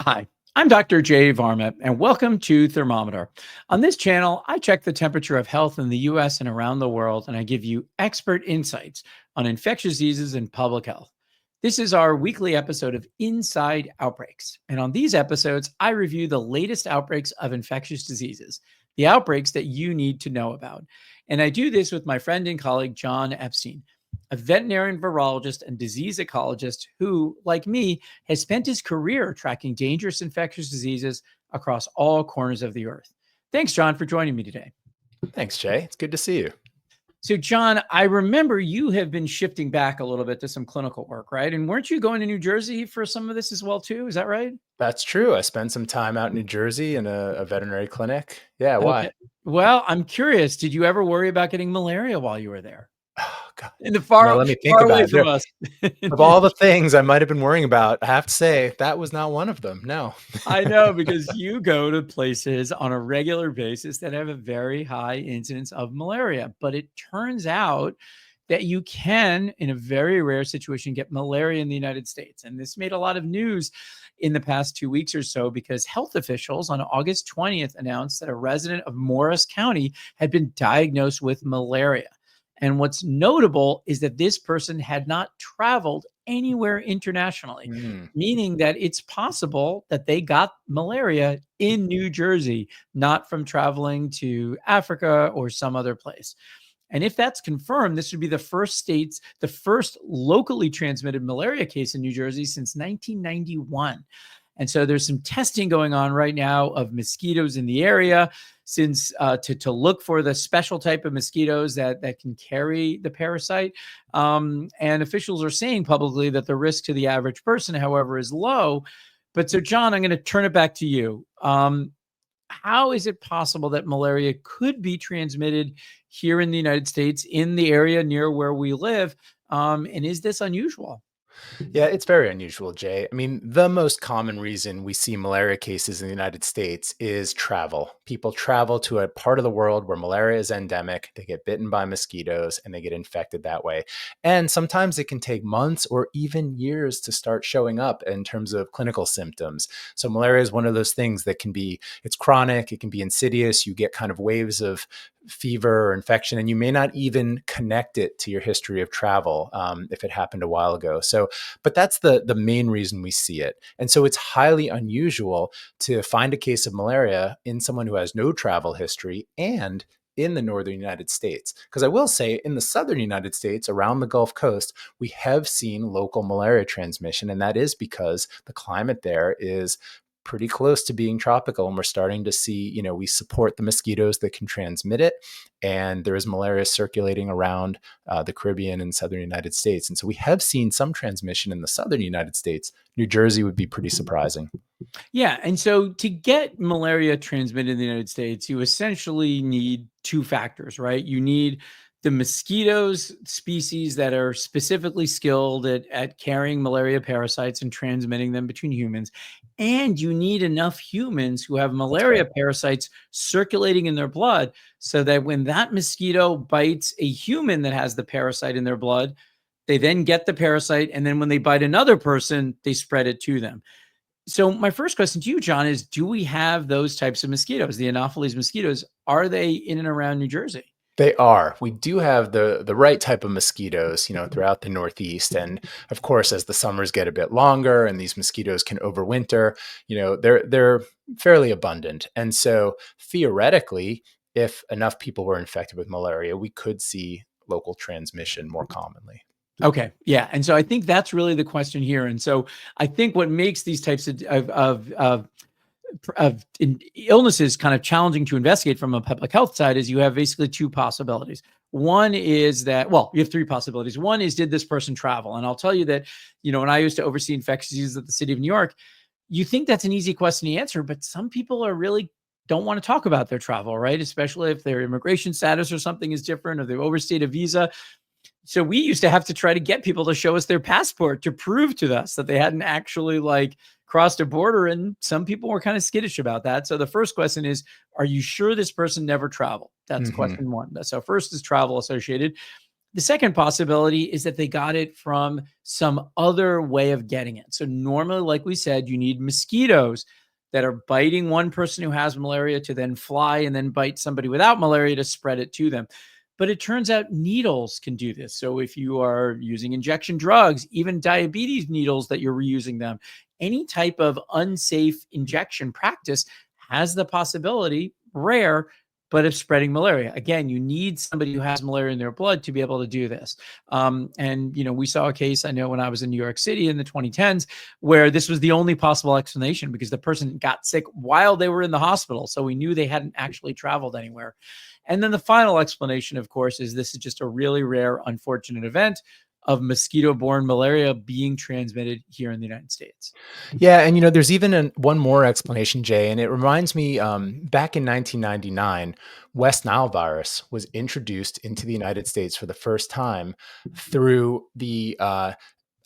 Hi, I'm Dr. J. Varma, and welcome to Thermometer. On this channel, I check the temperature of health in the US and around the world, and I give you expert insights on infectious diseases and public health. This is our weekly episode of Inside Outbreaks. And on these episodes, I review the latest outbreaks of infectious diseases, the outbreaks that you need to know about. And I do this with my friend and colleague, Jon Epstein, a veterinarian virologist and disease ecologist who, like me, has spent his career tracking dangerous infectious diseases across all corners of the earth. Thanks, Jon, for joining me today. Thanks, Jay. It's good to see you. So, Jon, I remember you have been shifting back a little bit to some clinical work, right? And weren't you going to New Jersey for some of this as well, too? Is that right? That's true. I spent some time out in New Jersey in a veterinary clinic. Yeah, Okay. why? Well, I'm curious. Did you ever worry about getting malaria while you were there? Oh, God. In the Let me think far about away it. from us. Of all the things I might have been worrying about, I have to say that was not one of them. No. I know, because you go to places on a regular basis that have a very high incidence of malaria. But it turns out that you can, in a very rare situation, get malaria in the United States. And this made a lot of news in the past 2 weeks or so because health officials on August 20th announced that a resident of Morris County had been diagnosed with malaria. And what's notable is that this person had not traveled anywhere internationally, Hmm. meaning that it's possible that they got malaria in New Jersey, not from traveling to Africa or some other place. And if that's confirmed, this would be the first locally transmitted malaria case in New Jersey since 1991. And so there's some testing going on right now of mosquitoes in the area since to look for the special type of mosquitoes that can carry the parasite. And officials are saying publicly that the risk to the average person, however, is low. But so, Jon, I'm going to turn it back to you. How is it possible that malaria could be transmitted here in the United States, in the area near where we live? And is this unusual? Yeah, it's very unusual, Jay. I mean, the most common reason we see malaria cases in the United States is travel. People travel to a part of the world where malaria is endemic, they get bitten by mosquitoes, and they get infected that way. And sometimes it can take months or even years to start showing up in terms of clinical symptoms. So malaria is one of those things that it's chronic, it can be insidious. You get kind of waves of fever or infection, and you may not even connect it to your history of travel if it happened a while ago. But that's the main reason we see it. And so it's highly unusual to find a case of malaria in someone who has no travel history and in the northern United States. Because I will say, in the southern United States, around the Gulf Coast, we have seen local malaria transmission. And that is because the climate there is pretty close to being tropical, and we're starting to see, we support the mosquitoes that can transmit it, and there is malaria circulating around the Caribbean and southern United States. And so we have seen some transmission in the southern United States. New Jersey would be pretty surprising. Yeah. And so to get malaria transmitted in the United States, you essentially need two factors, right? You need the mosquitoes species that are specifically skilled at carrying malaria parasites and transmitting them between humans. And you need enough humans who have That's malaria right. parasites circulating in their blood so that when that mosquito bites a human that has the parasite in their blood, they then get the parasite. And then when they bite another person, they spread it to them. So my first question to you, Jon, is do we have those types of mosquitoes, the Anopheles mosquitoes? Are they in and around New Jersey? They are. We do have the right type of mosquitoes, throughout the Northeast. And of course, as the summers get a bit longer and these mosquitoes can overwinter, they're fairly abundant. And so theoretically, if enough people were infected with malaria, we could see local transmission more commonly. Okay. Yeah. And so I think that's really the question here. And so I think what makes these types of illnesses kind of challenging to investigate from a public health side is you have basically two possibilities. One is that, well, you have three possibilities. One is, did this person travel? And I'll tell you that, when I used to oversee infectious diseases at the city of New York, you think that's an easy question to answer, but some people are really don't want to talk about their travel, right? Especially if their immigration status or something is different, or they've overstayed a visa. So we used to have to try to get people to show us their passport to prove to us that they hadn't actually crossed a border. And some people were kind of skittish about that. So the first question is, are you sure this person never traveled? That's Hmm. question one. So first is travel associated. The second possibility is that they got it from some other way of getting it. So normally, like we said, you need mosquitoes that are biting one person who has malaria to then fly and then bite somebody without malaria to spread it to them. But it turns out needles can do this. So if you are using injection drugs, even diabetes needles that you're reusing them, any type of unsafe injection practice has the possibility, rare, but of spreading malaria. Again, you need somebody who has malaria in their blood to be able to do this. And, we saw a case, I know when I was in New York City in the 2010s, where this was the only possible explanation because the person got sick while they were in the hospital. So we knew they hadn't actually traveled anywhere. And then the final explanation, of course, is this is just a really rare, unfortunate event of mosquito-borne malaria being transmitted here in the United States. Yeah, and there's even one more explanation, Jay, and it reminds me. Back in 1999, West Nile virus was introduced into the United States for the first time through the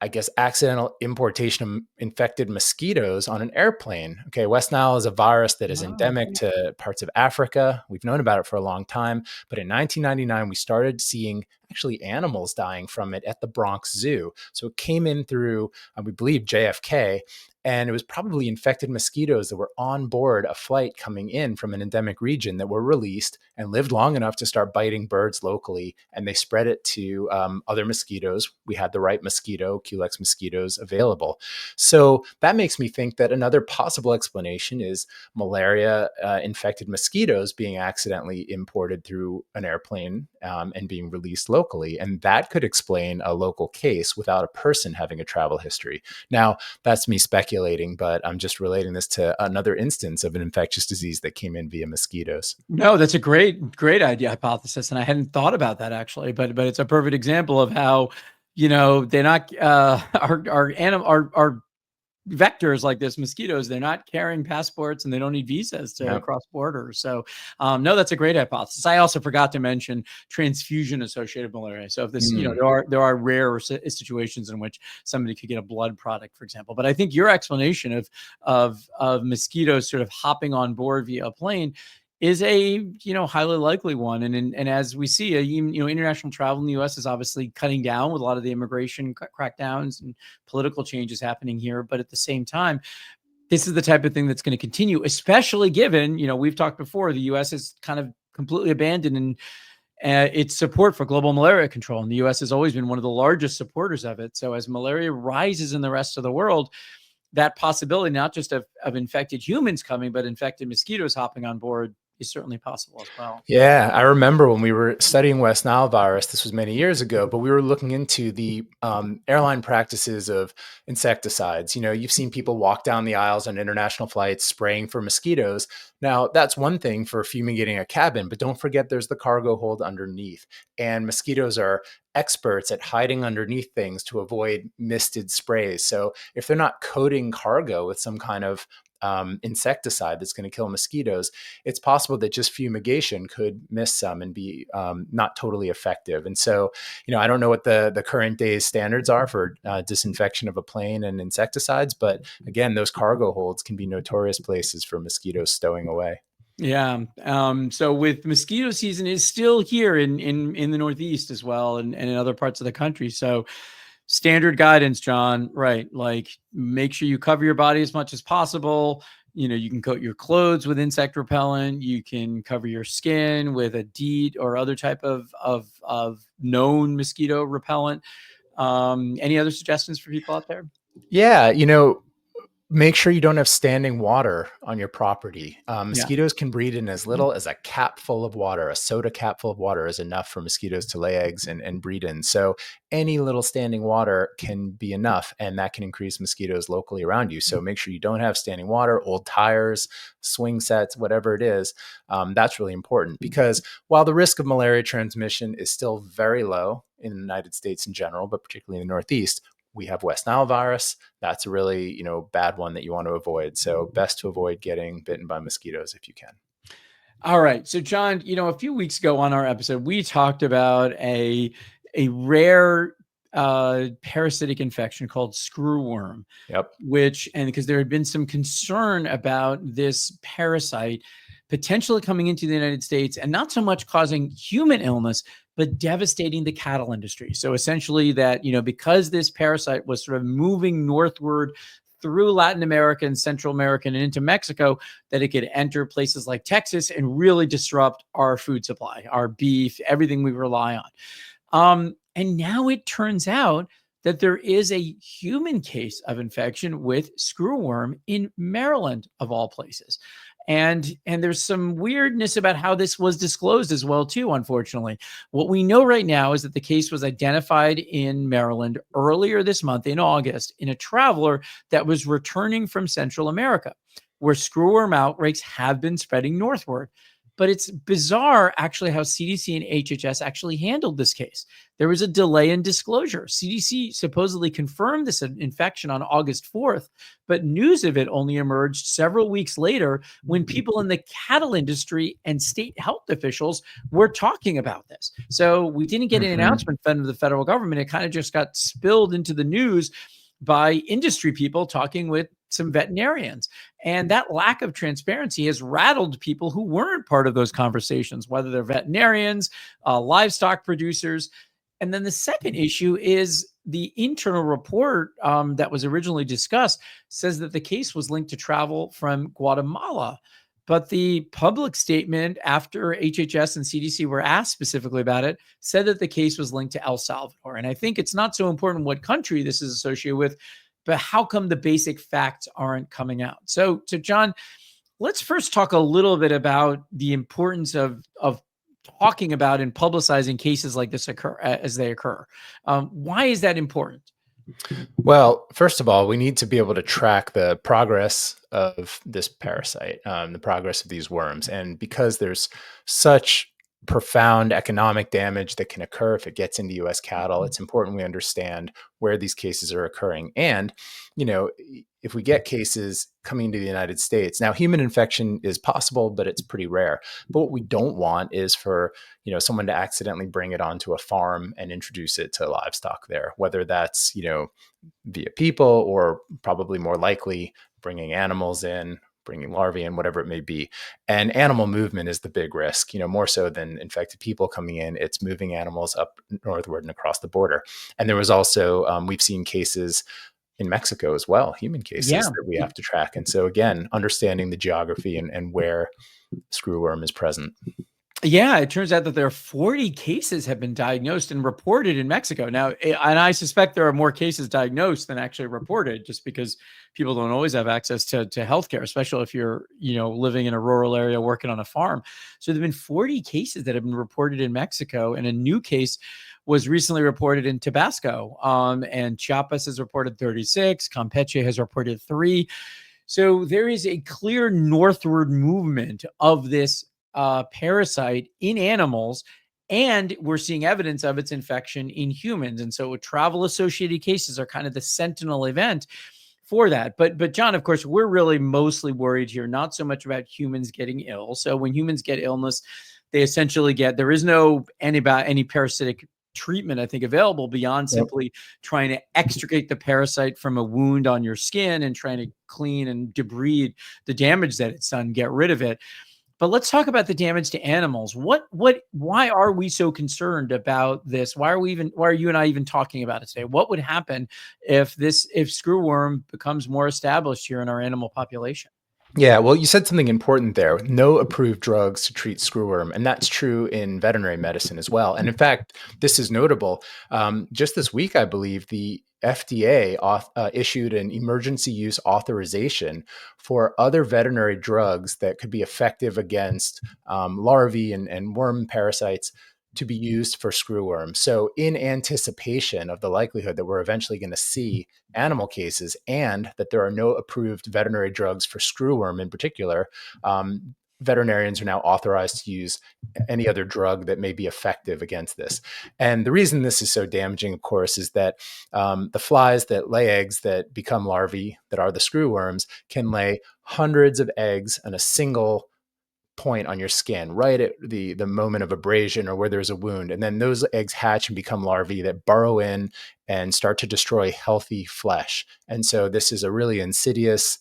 I guess, accidental importation of infected mosquitoes on an airplane. Okay, West Nile is a virus that is Oh, endemic okay. to parts of Africa. We've known about it for a long time, but in 1999, we started seeing actually animals dying from it at the Bronx Zoo. So it came in through, we believe, JFK, and it was probably infected mosquitoes that were on board a flight coming in from an endemic region that were released and lived long enough to start biting birds locally, and they spread it to other mosquitoes. We had the right mosquito, Culex mosquitoes, available. So that makes me think that another possible explanation is malaria infected mosquitoes being accidentally imported through an airplane and being released locally. And that could explain a local case without a person having a travel history. Now, that's me speculating, but I'm just relating this to another instance of an infectious disease that came in via mosquitoes. No, that's a great idea hypothesis, and I hadn't thought about that actually. But it's a perfect example of how they're not our vectors like this, mosquitoes, they're not carrying passports and they don't need visas to Yeah. cross borders. So, no, that's a great hypothesis. I also forgot to mention transfusion associated malaria. So if this, Mm. there are rare situations in which somebody could get a blood product, for example. But I think your explanation of mosquitoes sort of hopping on board via a plane is a highly likely one, and as we see, international travel in the U.S. is obviously cutting down with a lot of the immigration crackdowns and political changes happening here. But at the same time, this is the type of thing that's going to continue, especially given, we've talked before, the U.S. is kind of completely abandoned in its support for global malaria control. And the U.S. has always been one of the largest supporters of it. So as malaria rises in the rest of the world, that possibility, not just of infected humans coming, but infected mosquitoes hopping on board is certainly possible as well. Yeah, I remember when we were studying West Nile virus, this was many years ago, but we were looking into the airline practices of insecticides. You've seen people walk down the aisles on international flights spraying for mosquitoes. Now, that's one thing for fumigating a cabin, but don't forget there's the cargo hold underneath. And mosquitoes are experts at hiding underneath things to avoid misted sprays. So if they're not coating cargo with some kind of insecticide that's going to kill mosquitoes, it's possible that just fumigation could miss some and be not totally effective. And so, I don't know what the current day's standards are for disinfection of a plane and insecticides, but again, those cargo holds can be notorious places for mosquitoes stowing away. Yeah. So with mosquito season is still here in the Northeast as well, and in other parts of the country. So standard guidance, John, right? Like make sure you cover your body as much as possible. You can coat your clothes with insect repellent. You can cover your skin with a DEET or other type of known mosquito repellent. Any other suggestions for people out there? Yeah, make sure you don't have standing water on your property. Yeah. Mosquitoes can breed in as little as a cap full of water. A soda cap full of water is enough for mosquitoes to lay eggs and breed in. So any little standing water can be enough, and that can increase mosquitoes locally around you. So make sure you don't have standing water, old tires, swing sets, whatever it is. That's really important because while the risk of malaria transmission is still very low in the United States in general, but particularly in the Northeast, we have West Nile virus. That's a really, bad one that you want to avoid. So best to avoid getting bitten by mosquitoes if you can. All right. So, John, a few weeks ago on our episode, we talked about a rare parasitic infection called screwworm, Yep. and because there had been some concern about this parasite potentially coming into the United States and not so much causing human illness, but devastating the cattle industry. So essentially that, because this parasite was sort of moving northward through Latin America and Central America and into Mexico, that it could enter places like Texas and really disrupt our food supply, our beef, everything we rely on. And now it turns out that there is a human case of infection with screwworm in Maryland, of all places. And there's some weirdness about how this was disclosed as well, too, unfortunately. What we know right now is that the case was identified in Maryland earlier this month, in August, in a traveler that was returning from Central America, where screwworm outbreaks have been spreading northward. But it's bizarre, actually, how CDC and HHS actually handled this case. There was a delay in disclosure. CDC supposedly confirmed this infection on August 4th, but news of it only emerged several weeks later when people in the cattle industry and state health officials were talking about this. So we didn't get an announcement from the federal government. It kind of just got spilled into the news by industry people talking with some veterinarians. And that lack of transparency has rattled people who weren't part of those conversations, whether they're veterinarians, livestock producers. And then the second issue is the internal report that was originally discussed says that the case was linked to travel from Guatemala. But the public statement after HHS and CDC were asked specifically about it said that the case was linked to El Salvador. And I think it's not so important what country this is associated with, but how come the basic facts aren't coming out? So John, let's first talk a little bit about the importance of talking about and publicizing cases like this occur as they occur. Why is that important? Well, first of all, we need to be able to track the progress of this parasite, the progress of these worms. And because there's such profound economic damage that can occur if it gets into US cattle, it's important we understand where these cases are occurring. And, if we get cases coming to the United States, now human infection is possible, but it's pretty rare. But what we don't want is for, someone to accidentally bring it onto a farm and introduce it to livestock there, whether that's, via people or probably more likely bringing animals in, bringing larvae in, whatever it may be. And animal movement is the big risk, more so than infected people coming in. It's moving animals up northward and across the border. And there was also, we've seen cases in Mexico as well, human cases that we have to track. And so again, understanding the geography and where screwworm is present. Yeah, it turns out that there are 40 cases have been diagnosed and reported in Mexico. Now, and I suspect there are more cases diagnosed than actually reported, just because people don't always have access to healthcare, especially if you're, living in a rural area working on a farm. So there've been 40 cases that have been reported in Mexico, and a new case was recently reported in Tabasco. And Chiapas has reported 36, Campeche has reported 3. So there is a clear northward movement of this parasite in animals, and we're seeing evidence of its infection in humans. And so travel associated cases are kind of the sentinel event for that. But John, of course, we're really mostly worried here, not so much about humans getting ill. So when humans get illness, they essentially there is no any parasitic treatment, I think, available beyond simply trying to extricate the parasite from a wound on your skin and trying to clean and debride the damage that it's done, get rid of it. But let's talk about the damage to animals. Why are we so concerned about this? Why are you and I even talking about it today? What would happen if screwworm becomes more established here in our animal population? Yeah, well, you said something important there. No approved drugs to treat screwworm, and that's true in veterinary medicine as well. And in fact, this is notable. Just this week, I believe, the FDA issued an emergency use authorization for other veterinary drugs that could be effective against larvae and worm parasites to be used for screwworm. So in anticipation of the likelihood that we're eventually going to see animal cases and that there are no approved veterinary drugs for screwworm in particular, veterinarians are now authorized to use any other drug that may be effective against this. And the reason this is so damaging, of course, is that the flies that lay eggs that become larvae, that are the screwworms, can lay hundreds of eggs on a single point on your skin, right at the moment of abrasion or where there's a wound. And then those eggs hatch and become larvae that burrow in and start to destroy healthy flesh. And so this is a really insidious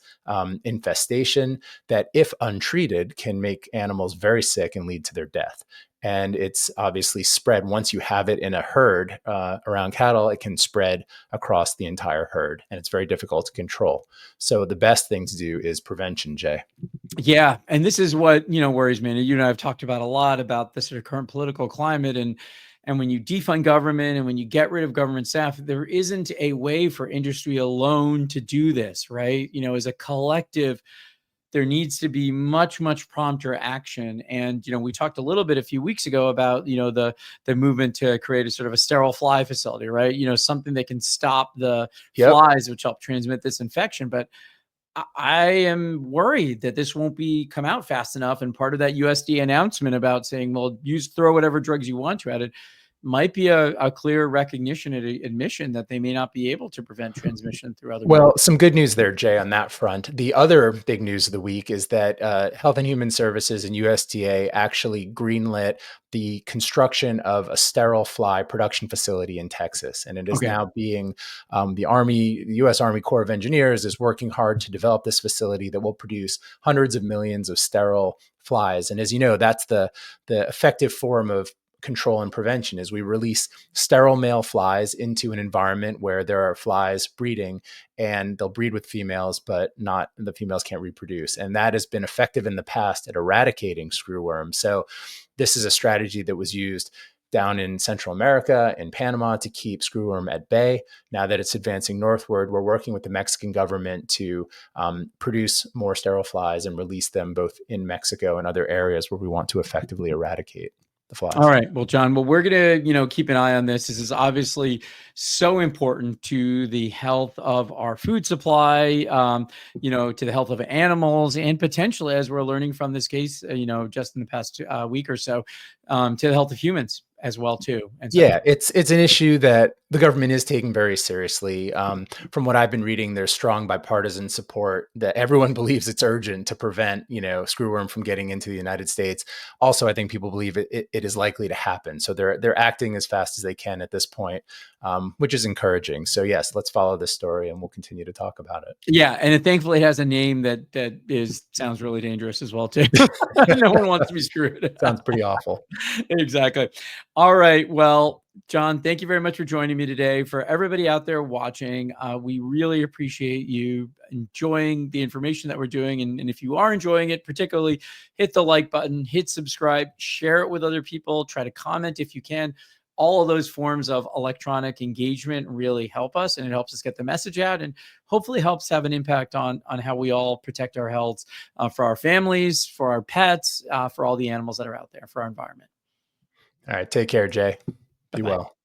infestation that, if untreated, can make animals very sick and lead to their death. and it's obviously spread. Once you have it in a herd around cattle, it can spread across the entire herd, and it's very difficult to control. So the best thing to do is prevention, Jay. Yeah, and this is what, worries me. And you and I have talked about a lot about the sort of current political climate, and when you defund government and when you get rid of government staff, there isn't a way for industry alone to do this, right? As a collective, there needs to be much, much prompter action. And, we talked a little bit a few weeks ago about, the movement to create a sort of a sterile fly facility, right? Something that can stop the flies, which help transmit this infection. But I am worried that this won't come out fast enough. And part of that USDA announcement about saying, well, throw whatever drugs you want to at it might be a clear recognition and admission that they may not be able to prevent transmission through other means. Well, some good news there, Jay, on that front. The other big news of the week is that Health and Human Services and USDA actually greenlit the construction of a sterile fly production facility in Texas. And it is now being, the U.S. Army Corps of Engineers is working hard to develop this facility that will produce hundreds of millions of sterile flies. And as you know, that's the effective form of control and prevention is we release sterile male flies into an environment where there are flies breeding, and they'll breed with females, but not the females can't reproduce. And that has been effective in the past at eradicating screwworm. So this is a strategy that was used down in Central America, in Panama, to keep screwworm at bay. Now that it's advancing northward, we're working with the Mexican government to produce more sterile flies and release them both in Mexico and other areas where we want to effectively eradicate the flies. All right. Well, Jon, well, we're going to, keep an eye on this. This is obviously so important to the health of our food supply, to the health of animals, and potentially, as we're learning from this case, just in the past week or so, to the health of humans as well, too. And so, yeah, it's an issue that the government is taking very seriously. From what I've been reading, there's strong bipartisan support that everyone believes it's urgent to prevent, screwworm from getting into the United States. Also, I think people believe it is likely to happen. So they're acting as fast as they can at this point, which is encouraging. So yes, let's follow this story and we'll continue to talk about it. Yeah, and thankfully it has a name that sounds really dangerous as well, too. No one wants to be screwed. Sounds pretty awful. Exactly. All right. Well, Jon, thank you very much for joining me today. For everybody out there watching, we really appreciate you enjoying the information that we're doing. And if you are enjoying it, particularly hit the like button, hit subscribe, share it with other people, try to comment if you can. All of those forms of electronic engagement really help us, and it helps us get the message out, and hopefully helps have an impact on how we all protect our health for our families, for our pets, for all the animals that are out there, for our environment. All right. Take care, Jay. Be Bye-bye. well.